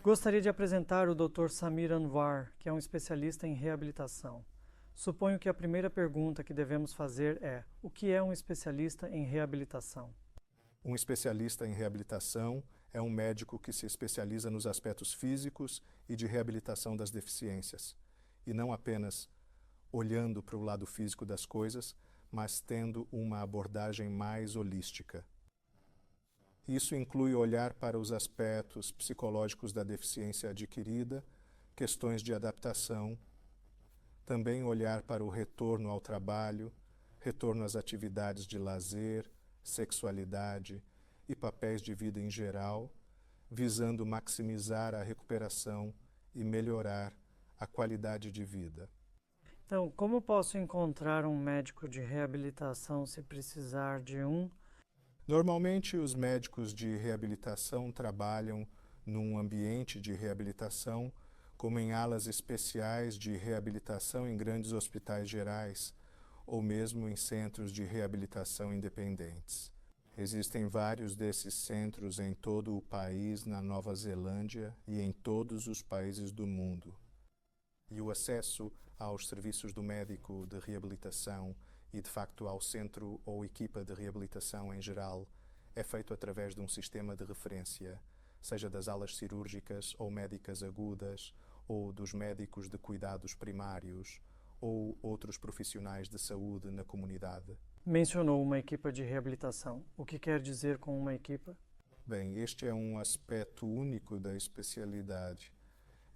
Gostaria de apresentar o Dr. Samir Anwar, que é um especialista em reabilitação. Suponho que a primeira pergunta que devemos fazer é: o que é um especialista em reabilitação? Um especialista em reabilitação é um médico que se especializa nos aspectos físicos e de reabilitação das deficiências, e não apenas olhando para o lado físico das coisas, mas tendo uma abordagem mais holística. Isso inclui olhar para os aspectos psicológicos da deficiência adquirida, questões de adaptação, também olhar para o retorno ao trabalho, retorno às atividades de lazer, sexualidade e papéis de vida em geral, visando maximizar a recuperação e melhorar a qualidade de vida. Então, como posso encontrar um médico de reabilitação se precisar de um? Normalmente, os médicos de reabilitação trabalham num ambiente de reabilitação, como em alas especiais de reabilitação em grandes hospitais gerais, ou mesmo em centros de reabilitação independentes. Existem vários desses centros em todo o país, na Nova Zelândia e em todos os países do mundo. E o acesso aos serviços do médico de reabilitação e, de facto, ao centro ou equipa de reabilitação em geral, é feito através de um sistema de referência, seja das alas cirúrgicas ou médicas agudas, ou dos médicos de cuidados primários, ou outros profissionais de saúde na comunidade. Mencionou uma equipa de reabilitação. O que quer dizer com uma equipa? Bem, este é um aspecto único da especialidade.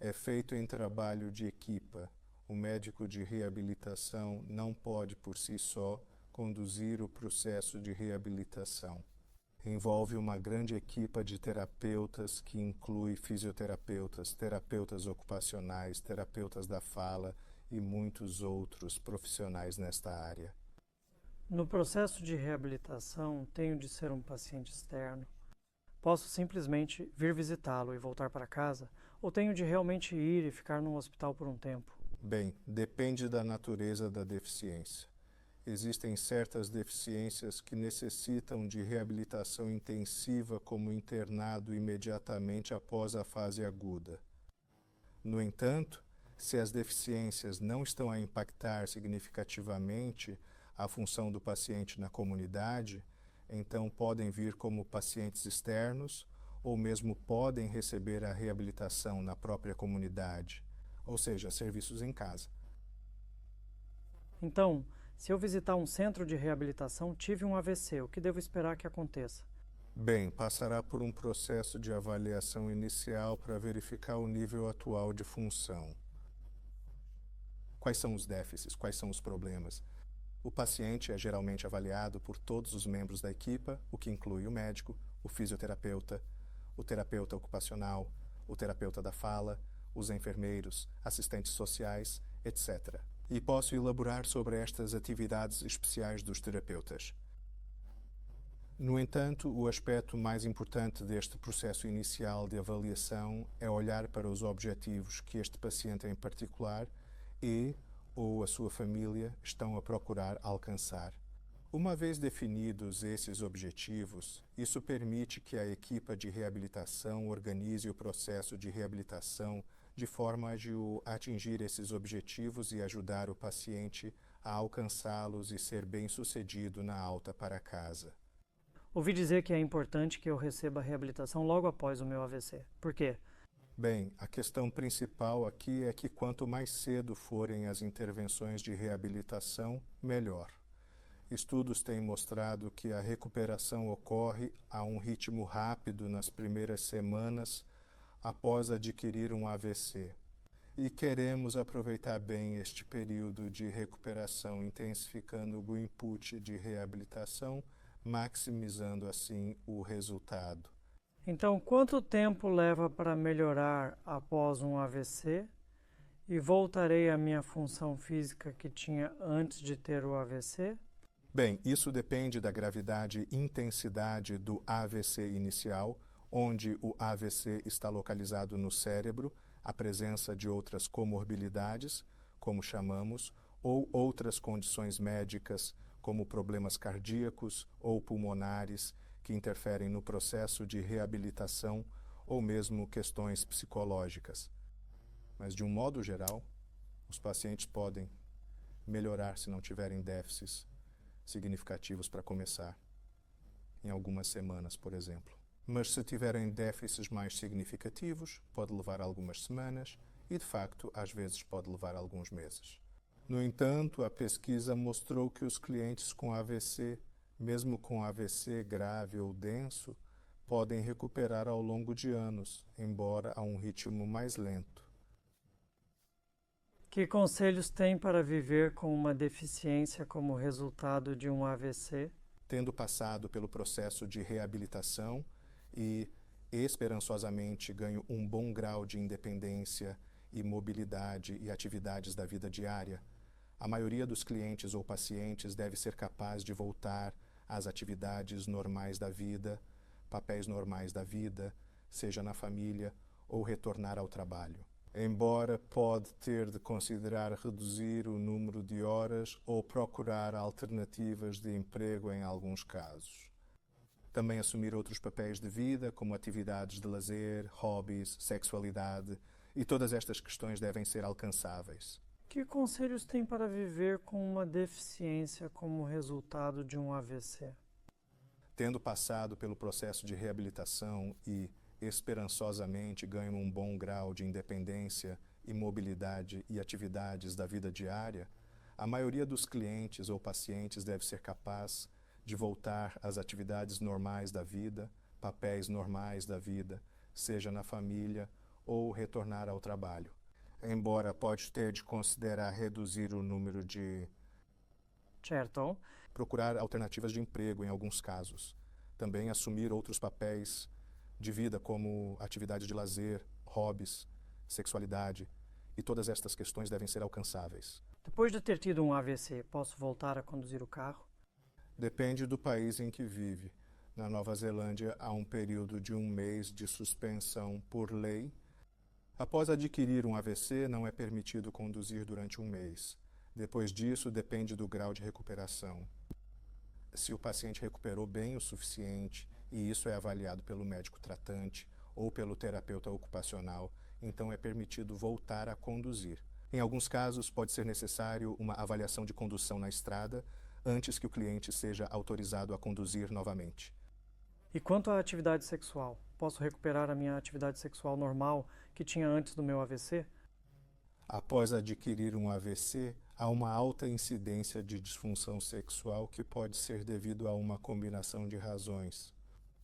É feito em trabalho de equipa. O médico de reabilitação não pode, por si só, conduzir o processo de reabilitação. Envolve uma grande equipa de terapeutas que inclui fisioterapeutas, terapeutas ocupacionais, terapeutas da fala e muitos outros profissionais nesta área. No processo de reabilitação, tenho de ser um paciente externo? Posso simplesmente vir visitá-lo e voltar para casa? Ou tenho de realmente ir e ficar num hospital por um tempo? Bem, depende da natureza da deficiência. Existem certas deficiências que necessitam de reabilitação intensiva, como internado imediatamente após a fase aguda. No entanto, se as deficiências não estão a impactar significativamente a função do paciente na comunidade, então podem vir como pacientes externos ou mesmo podem receber a reabilitação na própria comunidade, ou seja, serviços em casa. Então, se eu visitar um centro de reabilitação, tive um AVC, o que devo esperar que aconteça? Bem, passará por um processo de avaliação inicial para verificar o nível atual de função. Quais são os déficits? Quais são os problemas? O paciente é geralmente avaliado por todos os membros da equipa, o que inclui o médico, o fisioterapeuta, o terapeuta ocupacional, o terapeuta da fala, os enfermeiros, assistentes sociais, etc. E posso elaborar sobre estas atividades especiais dos terapeutas. No entanto, o aspecto mais importante deste processo inicial de avaliação é olhar para os objetivos que este paciente em particular ou a sua família estão a procurar alcançar. Uma vez definidos esses objetivos, isso permite que a equipa de reabilitação organize o processo de reabilitação de forma a atingir esses objetivos e ajudar o paciente a alcançá-los e ser bem-sucedido na alta para casa. Ouvi dizer que é importante que eu receba a reabilitação logo após o meu AVC. Por quê? Bem, a questão principal aqui é que quanto mais cedo forem as intervenções de reabilitação, melhor. Estudos têm mostrado que a recuperação ocorre a um ritmo rápido nas primeiras semanas após adquirir um AVC. E queremos aproveitar bem este período de recuperação, intensificando o input de reabilitação, maximizando assim o resultado. Então, quanto tempo leva para melhorar após um AVC? E voltarei à minha função física que tinha antes de ter o AVC? Bem, isso depende da gravidade e intensidade do AVC inicial, onde o AVC está localizado no cérebro, a presença de outras comorbilidades, como chamamos, ou outras condições médicas, como problemas cardíacos ou pulmonares, que interferem no processo de reabilitação ou mesmo questões psicológicas. Mas, de um modo geral, os pacientes podem melhorar se não tiverem déficits significativos para começar, em algumas semanas, por exemplo. Mas se tiverem déficits mais significativos, pode levar algumas semanas e, de facto, às vezes pode levar alguns meses. No entanto, a pesquisa mostrou que os clientes com AVC, mesmo com AVC grave ou denso, podem recuperar ao longo de anos, embora a um ritmo mais lento. Que conselhos tem para viver com uma deficiência como resultado de um AVC? Tendo passado pelo processo de reabilitação e esperançosamente ganho um bom grau de independência e mobilidade e atividades da vida diária, a maioria dos clientes ou pacientes deve ser capaz de voltar às atividades normais da vida, papéis normais da vida, seja na família ou retornar ao trabalho. Embora pode ter de considerar reduzir o número de horas ou procurar alternativas de emprego em alguns casos. Também assumir outros papéis de vida, como atividades de lazer, hobbies, sexualidade, e todas estas questões devem ser alcançáveis. Que conselhos tem para viver com uma deficiência como resultado de um AVC? Tendo passado pelo processo de reabilitação e esperançosamente ganho um bom grau de independência e mobilidade e atividades da vida diária, a maioria dos clientes ou pacientes deve ser capaz de voltar às atividades normais da vida, papéis normais da vida, seja na família ou retornar ao trabalho. Embora pode ter de considerar reduzir o número de... Certo. Procurar alternativas de emprego em alguns casos. Também assumir outros papéis de vida, como atividades de lazer, hobbies, sexualidade, e todas estas questões devem ser alcançáveis. Depois de ter tido um AVC, posso voltar a conduzir o carro? Depende do país em que vive. Na Nova Zelândia, há um período de 1 mês de suspensão por lei. Após adquirir um AVC, não é permitido conduzir durante 1 mês. Depois disso, depende do grau de recuperação. Se o paciente recuperou bem o suficiente, e isso é avaliado pelo médico tratante ou pelo terapeuta ocupacional, então é permitido voltar a conduzir. Em alguns casos, pode ser necessário uma avaliação de condução na estrada antes que o cliente seja autorizado a conduzir novamente. E quanto à atividade sexual? Posso recuperar a minha atividade sexual normal que tinha antes do meu AVC? Após adquirir um AVC, há uma alta incidência de disfunção sexual que pode ser devido a uma combinação de razões.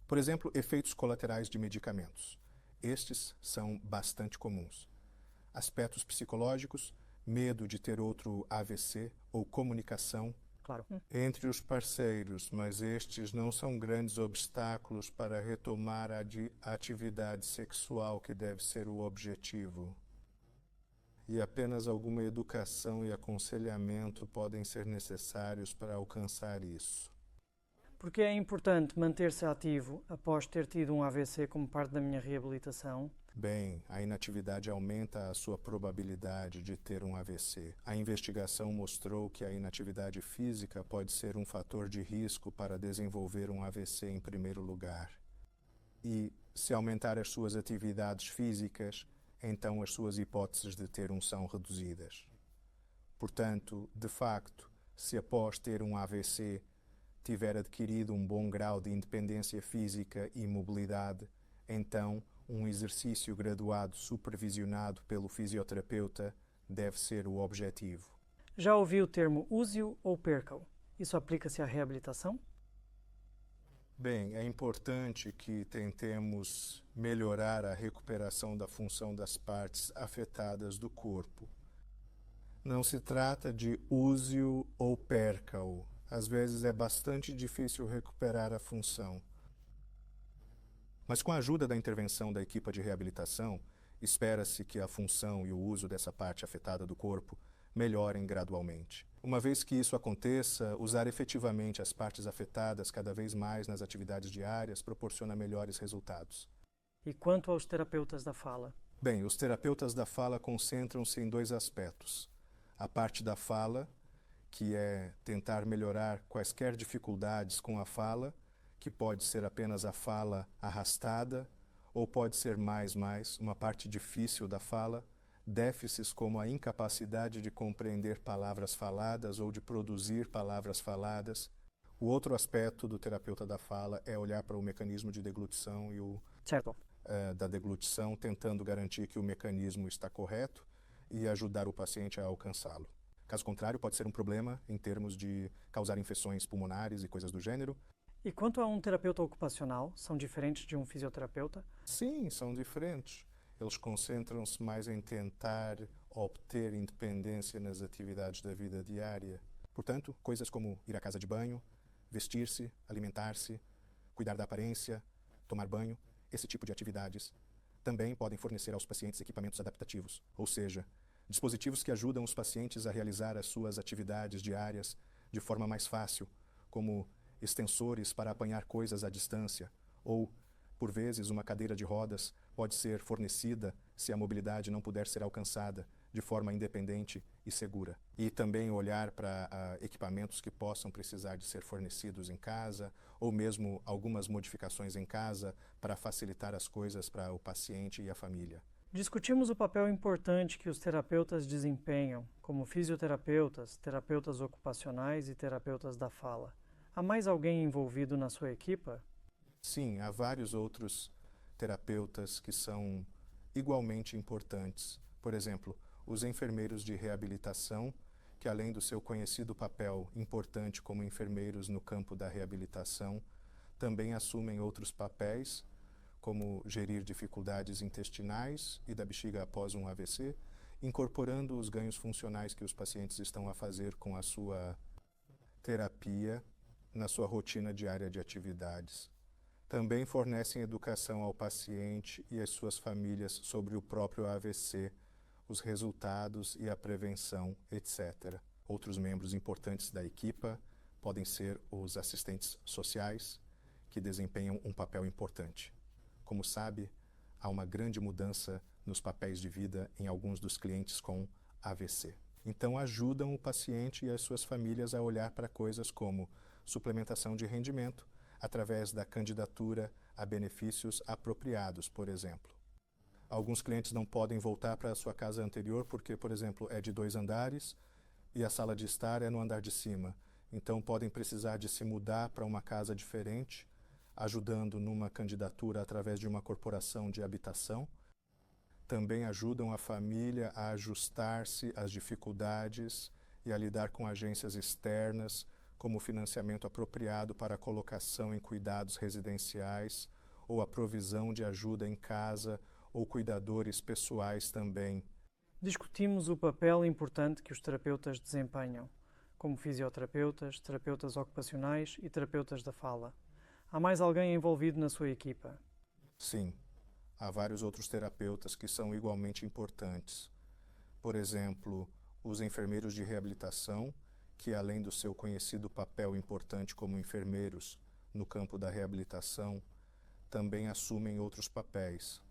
Por exemplo, efeitos colaterais de medicamentos. Estes são bastante comuns. Aspectos psicológicos, medo de ter outro AVC ou comunicação Claro. entre os parceiros, mas estes não são grandes obstáculos para retomar a atividade sexual, que deve ser o objetivo. E apenas alguma educação e aconselhamento podem ser necessários para alcançar isso. Por que é importante manter-se ativo após ter tido um AVC como parte da minha reabilitação? Bem, a inatividade aumenta a sua probabilidade de ter um AVC. A investigação mostrou que a inatividade física pode ser um fator de risco para desenvolver um AVC em primeiro lugar. E, se aumentar as suas atividades físicas, então as suas hipóteses de ter um são reduzidas. Portanto, de facto, se após ter um AVC tiver adquirido um bom grau de independência física e mobilidade, então um exercício graduado supervisionado pelo fisioterapeuta deve ser o objetivo. Já ouvi o termo use-o ou perca-o. Isso aplica-se à reabilitação? Bem, é importante que tentemos melhorar a recuperação da função das partes afetadas do corpo. Não se trata de use-o ou perca-o. Às vezes é bastante difícil recuperar a função. Mas com a ajuda da intervenção da equipe de reabilitação, espera-se que a função e o uso dessa parte afetada do corpo melhorem gradualmente. Uma vez que isso aconteça, usar efetivamente as partes afetadas cada vez mais nas atividades diárias proporciona melhores resultados. E quanto aos terapeutas da fala? Bem, os terapeutas da fala concentram-se em 2 aspectos. A parte da fala, que é tentar melhorar quaisquer dificuldades com a fala, que pode ser apenas a fala arrastada ou pode ser mais, uma parte difícil da fala, déficits como a incapacidade de compreender palavras faladas ou de produzir palavras faladas. O outro aspecto do terapeuta da fala é olhar para o mecanismo de deglutição e Certo. da deglutição, tentando garantir que o mecanismo está correto e ajudar o paciente a alcançá-lo. Caso contrário, pode ser um problema em termos de causar infecções pulmonares e coisas do gênero. E quanto a um terapeuta ocupacional, são diferentes de um fisioterapeuta? Sim, são diferentes. Eles concentram-se mais em tentar obter independência nas atividades da vida diária. Portanto, coisas como ir à casa de banho, vestir-se, alimentar-se, cuidar da aparência, tomar banho, esse tipo de atividades também podem fornecer aos pacientes equipamentos adaptativos, ou seja, dispositivos que ajudam os pacientes a realizar as suas atividades diárias de forma mais fácil, como extensores para apanhar coisas à distância, ou, por vezes, uma cadeira de rodas pode ser fornecida se a mobilidade não puder ser alcançada de forma independente e segura. E também olhar para equipamentos que possam precisar de ser fornecidos em casa, ou mesmo algumas modificações em casa para facilitar as coisas para o paciente e a família. Discutimos o papel importante que os terapeutas desempenham, como fisioterapeutas, terapeutas ocupacionais e terapeutas da fala. Há mais alguém envolvido na sua equipa? Sim, há vários outros terapeutas que são igualmente importantes. Por exemplo, os enfermeiros de reabilitação, que além do seu conhecido papel importante como enfermeiros no campo da reabilitação, também assumem outros papéis, como gerir dificuldades intestinais e da bexiga após um AVC, incorporando os ganhos funcionais que os pacientes estão a fazer com a sua terapia na sua rotina diária de atividades. Também fornecem educação ao paciente e às suas famílias sobre o próprio AVC, os resultados e a prevenção, etc. Outros membros importantes da equipa podem ser os assistentes sociais, que desempenham um papel importante. Como sabe, há uma grande mudança nos papéis de vida em alguns dos clientes com AVC. Então, ajudam o paciente e as suas famílias a olhar para coisas como suplementação de rendimento, através da candidatura a benefícios apropriados, por exemplo. Alguns clientes não podem voltar para a sua casa anterior porque, por exemplo, é de 2 andares e a sala de estar é no andar de cima. Então, podem precisar de se mudar para uma casa diferente, ajudando numa candidatura através de uma corporação de habitação. Também ajudam a família a ajustar-se às dificuldades e a lidar com agências externas, como financiamento apropriado para a colocação em cuidados residenciais ou a provisão de ajuda em casa ou cuidadores pessoais também. Discutimos o papel importante que os terapeutas desempenham, como fisioterapeutas, terapeutas ocupacionais e terapeutas da fala. Há mais alguém envolvido na sua equipa? Sim, há vários outros terapeutas que são igualmente importantes. Por exemplo, os enfermeiros de reabilitação, que além do seu conhecido papel importante como enfermeiros no campo da reabilitação, também assumem outros papéis,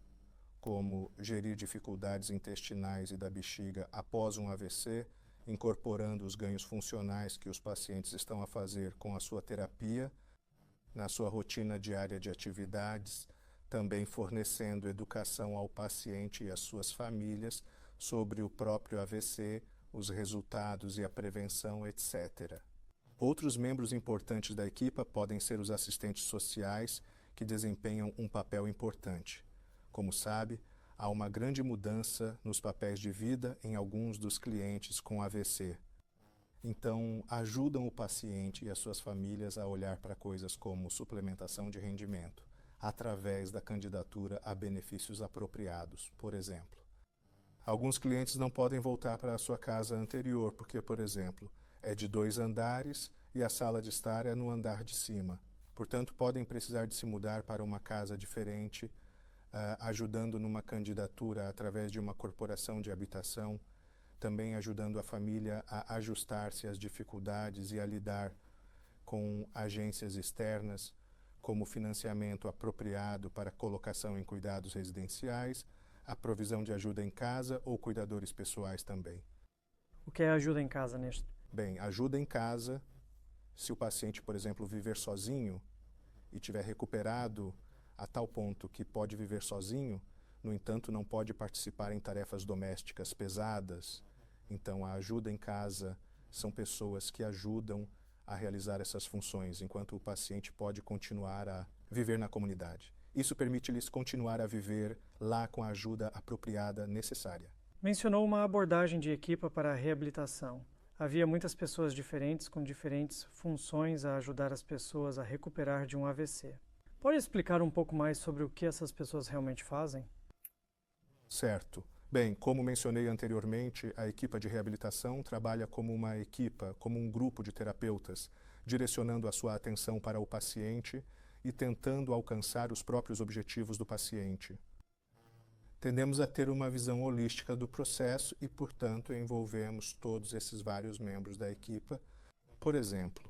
como gerir dificuldades intestinais e da bexiga após um AVC, incorporando os ganhos funcionais que os pacientes estão a fazer com a sua terapia, na sua rotina diária de atividades, também fornecendo educação ao paciente e às suas famílias sobre o próprio AVC, os resultados e a prevenção, etc. Outros membros importantes da equipa podem ser os assistentes sociais, que desempenham um papel importante. Como sabe, há uma grande mudança nos papéis de vida em alguns dos clientes com AVC. Então, ajudam o paciente e as suas famílias a olhar para coisas como suplementação de rendimento, através da candidatura a benefícios apropriados, por exemplo. Alguns clientes não podem voltar para a sua casa anterior, porque, por exemplo, é de 2 andares e a sala de estar é no andar de cima. Portanto, podem precisar de se mudar para uma casa diferente, ajudando numa candidatura através de uma corporação de habitação, também ajudando a família a ajustar-se às dificuldades e a lidar com agências externas, como financiamento apropriado para colocação em cuidados residenciais, a provisão de ajuda em casa ou cuidadores pessoais também. O que é ajuda em casa neste? Bem, ajuda em casa, se o paciente, por exemplo, viver sozinho e tiver recuperado a tal ponto que pode viver sozinho, no entanto, não pode participar em tarefas domésticas pesadas. Então, a ajuda em casa são pessoas que ajudam a realizar essas funções, enquanto o paciente pode continuar a viver na comunidade. Isso permite-lhes continuar a viver lá com a ajuda apropriada necessária. Mencionou uma abordagem de equipa para a reabilitação. Havia muitas pessoas diferentes com diferentes funções a ajudar as pessoas a recuperar de um AVC. Pode explicar um pouco mais sobre o que essas pessoas realmente fazem? Certo. Bem, como mencionei anteriormente, a equipa de reabilitação trabalha como uma equipa, como um grupo de terapeutas, direcionando a sua atenção para o paciente e tentando alcançar os próprios objetivos do paciente. Tendemos a ter uma visão holística do processo e, portanto, envolvemos todos esses vários membros da equipa. Por exemplo,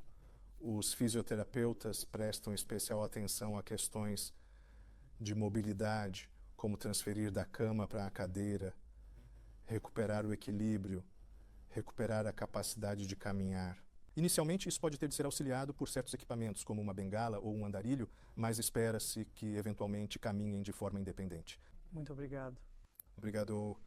os fisioterapeutas prestam especial atenção a questões de mobilidade, como transferir da cama para a cadeira, recuperar o equilíbrio, recuperar a capacidade de caminhar. Inicialmente, isso pode ter de ser auxiliado por certos equipamentos, como uma bengala ou um andarilho, mas espera-se que, eventualmente, caminhem de forma independente. Muito obrigado. Obrigado.